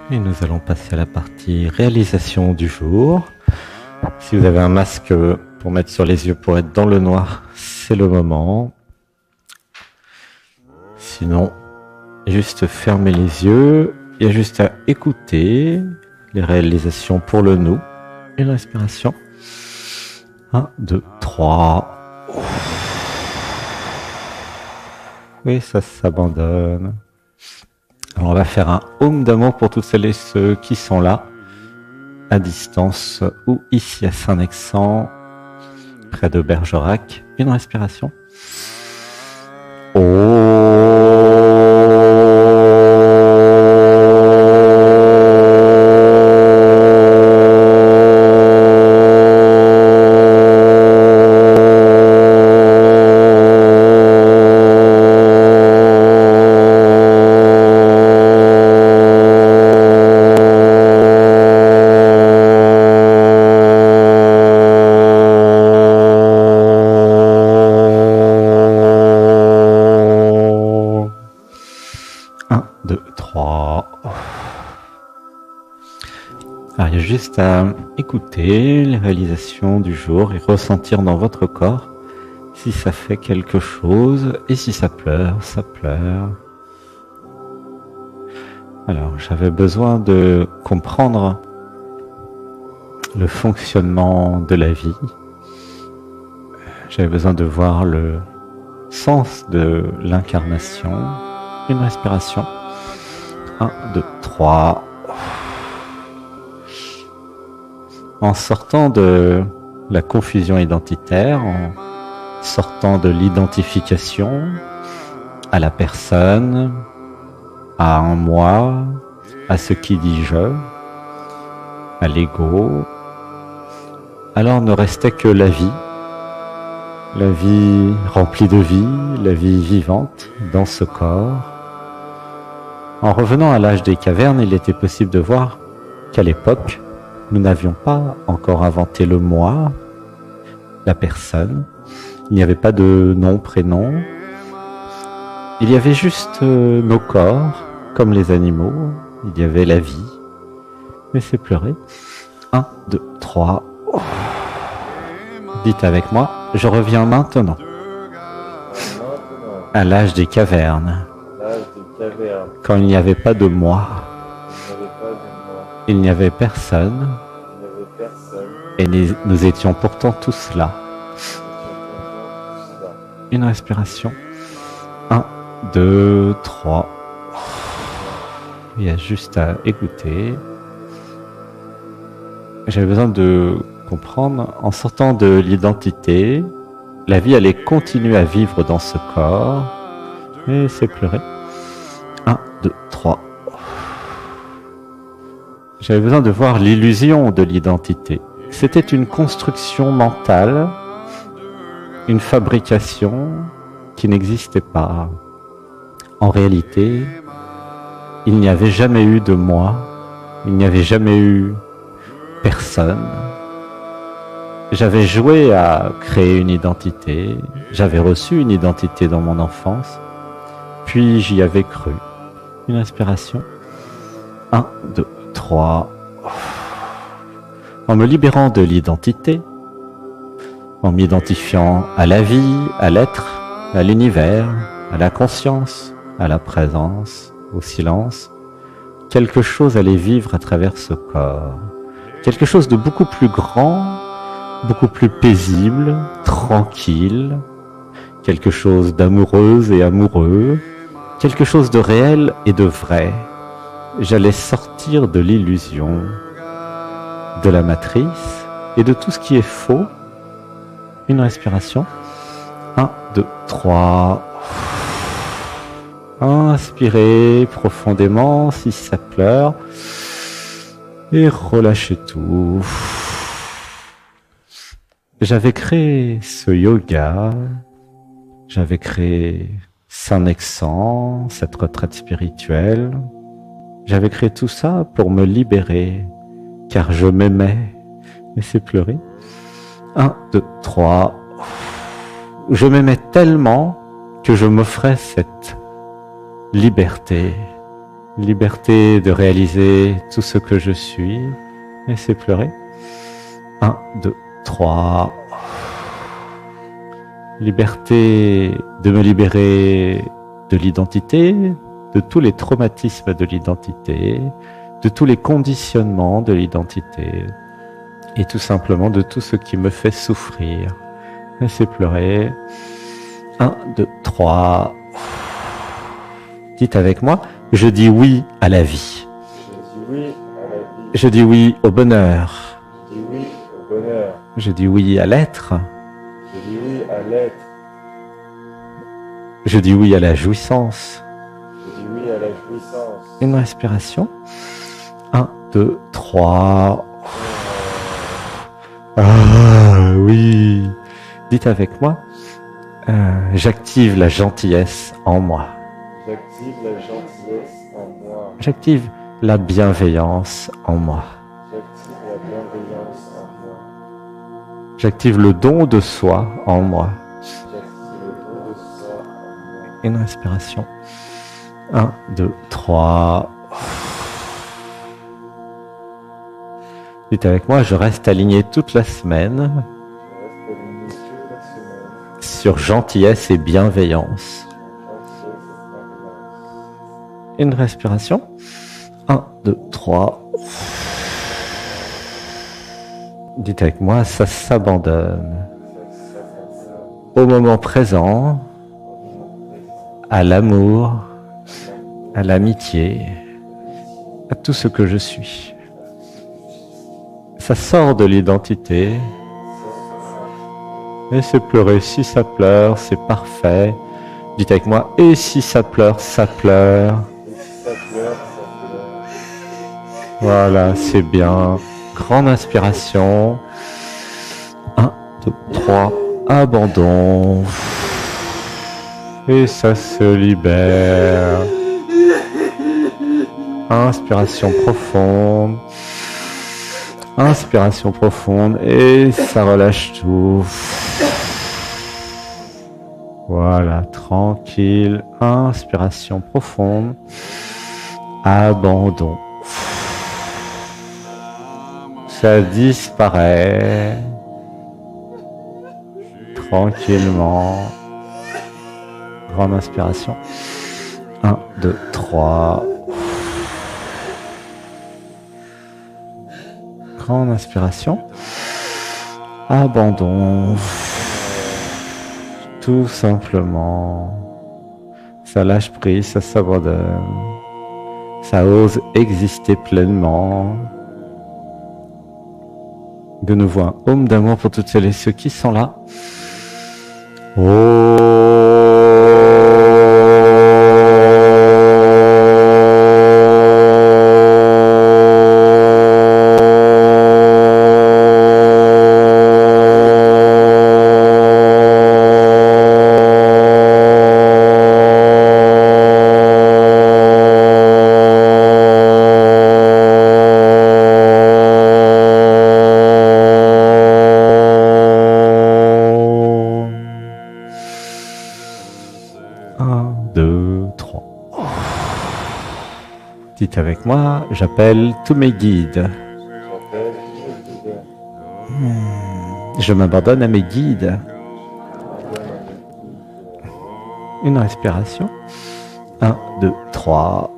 Et nous allons passer à la partie réalisation du jour. Si vous avez un masque pour mettre sur les yeux pour être dans le noir, c'est le moment. Sinon, juste fermez les yeux. Il y a juste à écouter les réalisations pour le nous. Une respiration. 1, 2, 3. Oui, ça s'abandonne. Alors on va faire un home d'amour pour toutes celles et ceux qui sont là, à distance ou ici à Saint-Nexan, près de Bergerac. Une respiration. Alors, il y a juste à écouter les réalisations du jour et ressentir dans votre corps si ça fait quelque chose et si ça pleure, ça pleure. Alors, j'avais besoin de comprendre le fonctionnement de la vie. J'avais besoin de voir le sens de l'incarnation. Une respiration. 1, 2, 3. En sortant de la confusion identitaire, en sortant de l'identification à la personne, à un moi, à ce qui dit je, à l'ego, alors ne restait que la vie remplie de vie, la vie vivante dans ce corps. En revenant à l'âge des cavernes, il était possible de voir qu'à l'époque, nous n'avions pas encore inventé le moi, la personne. Il n'y avait pas de nom, prénom. Il y avait juste nos corps, comme les animaux. Il y avait la vie. Mais c'est pleurer. 1, 2, 3. Dites avec moi, je reviens maintenant. À l'âge des cavernes. Quand il n'y avait pas de moi. Il n'y avait personne, et nous étions pourtant tous là. Une respiration. 1, 2, 3. Il y a juste à écouter. J'avais besoin de comprendre, en sortant de l'identité, la vie allait continuer à vivre dans ce corps, et c'est pleurer. 1, 2, 3. J'avais besoin de voir l'illusion de l'identité. C'était une construction mentale, une fabrication qui n'existait pas. En réalité, il n'y avait jamais eu de moi, il n'y avait jamais eu personne. J'avais joué à créer une identité, j'avais reçu une identité dans mon enfance, puis j'y avais cru. Une inspiration. 1, 2, 3. En me libérant de l'identité, en m'identifiant à la vie, à l'être, à l'univers, à la conscience, à la présence, au silence, quelque chose allait vivre à travers ce corps. Quelque chose de beaucoup plus grand, beaucoup plus paisible, tranquille, quelque chose d'amoureux et amoureux, quelque chose de réel et de vrai. J'allais sortir de l'illusion, de la matrice et de tout ce qui est faux. Une respiration. 1, 2, 3. Inspirez profondément si ça pleure. Et relâchez tout. J'avais créé ce yoga. J'avais créé Saint-Nexan, cette retraite spirituelle. J'avais créé tout ça pour me libérer, car je m'aimais. Mais c'est pleurer. 1, 2, 3. Je m'aimais tellement que je m'offrais cette liberté, Liberté de réaliser tout ce que je suis. Laissez pleurer. 1, 2, 3. Liberté de me libérer de l'identité, de tous les traumatismes de l'identité, de tous les conditionnements de l'identité, et tout simplement de tout ce qui me fait souffrir. Laissez pleurer. 1, 2, 3. Dites avec moi, je dis oui à la vie. Je dis oui à la vie. Je dis oui au bonheur. Je dis oui au bonheur. Je dis oui à l'être. Je dis oui à l'être. Je dis oui à la jouissance. Je dis oui à la jouissance. Une respiration. 1, 2, 3. Ah oui. Dites avec moi, j'active la gentillesse en moi. J'active la gentillesse en moi. J'active la bienveillance en moi. J'active la bienveillance en moi. J'active le don de soi en moi. J'active le don de soi en moi. Une respiration. 1, 2, 3. Dites avec moi, je reste aligné toute la semaine Je reste aligné toute la semaine. sur gentillesse et bienveillance. Gentillesse et bienveillance. Une respiration. 1, 2, 3. Dites avec moi, ça s'abandonne au moment présent, à l'amour, à l'amitié, à tout ce que je suis. Ça sort de l'identité. Et c'est pleurer. Si ça pleure, c'est parfait. Dites avec moi, et si ça pleure, ça pleure. Et si ça pleure, ça pleure. Voilà, c'est bien. Grande inspiration. 1, 2, 3. Abandon. Et ça se libère. Inspiration profonde. Inspiration profonde. Et ça relâche tout. Voilà, tranquille. Inspiration profonde. Abandon. Ça disparaît. Tranquillement. Grande inspiration. 1, 2, 3. Grande inspiration. Abandon. Tout simplement. Ça lâche prise, ça s'abandonne. Ça ose exister pleinement. De nouveau un home d'amour pour toutes celles et ceux qui sont là. Dites avec moi, j'appelle tous mes guides. J'appelle tous mes guides. Je m'abandonne à mes guides. Une respiration. 1, 2, 3.